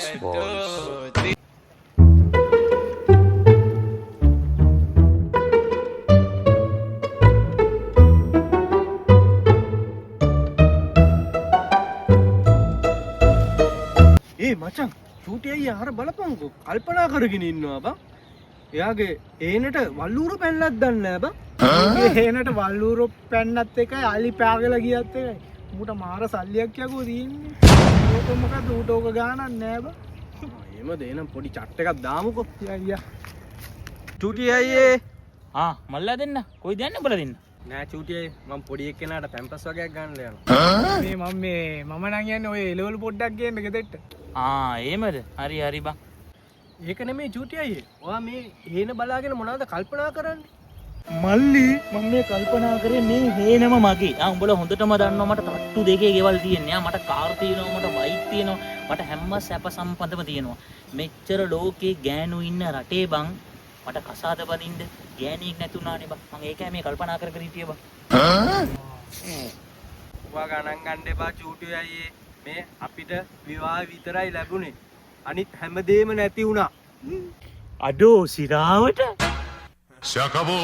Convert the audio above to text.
Yes, boys. ඒ මචං චූටි අයියා අර බලපංකෝ කල්පනා කරගෙන ඉන්නවා බං. එයාගේ ඒනට වල්ලූරු පැන්නක් දන්නේ නැහැ බං. හේනට වල්ලූරු පැන්නත් එකයි අලි පෑගලා ගියත් එකයි. ඌට මාර සල්ලියක් යකෝ තියෙන්නේ. ඕක මොකද ඌට ඕක ගානක් නෑ බං. එහෙම දේනම් පොඩි චට් එකක් දාමුකෝ. අයියා. චූටි අයියේ. මල්ලා දෙන්න. කොයිද යන්නේ උඹලා දෙන්න? නෑ චූටි අයියේ මම පොඩි එක්කෙනාට පැම්පස් වගේක් ගන්න යනවා. මම නම් යන්නේ ඔය එලවලු පොඩ්ඩක් ගේන්න ගෙදෙට්ට. එහෙමද? හරි බං. ඒක නෙමෙයි චූටි අයියේ. ඔයා මේ හේන බලාගෙන මොනවද කල්පනා කරන්නේ? මල්ලි මම මේ කල්පනා කරේ මේ හේනම මගේ. උඹලා හොඳටම දන්නවා මට තට්ටු දෙකේ ගෙවල් තියෙනවා. මට කාර් තියෙනවා, මට බයික් තියෙනවා, මට හැම සැප සම්පතම තියෙනවා. මෙච්චර ලෝකේ ගෑනු ඉන්න රටේ බං මට කසාද බඳින්න ගෑණියෙක් නැතුණානේ බං. මම ඒකයි මේ කල්පනා කර හිටියේ බං. ඔයා ගණන් ගන්න එපා චූටි අයියේ. මේ අපිට විවාහ විතරයි ලැබුණේ. අනිත් හැමදේම නැති වුණා. අඩෝ සිරාවට Se acabó.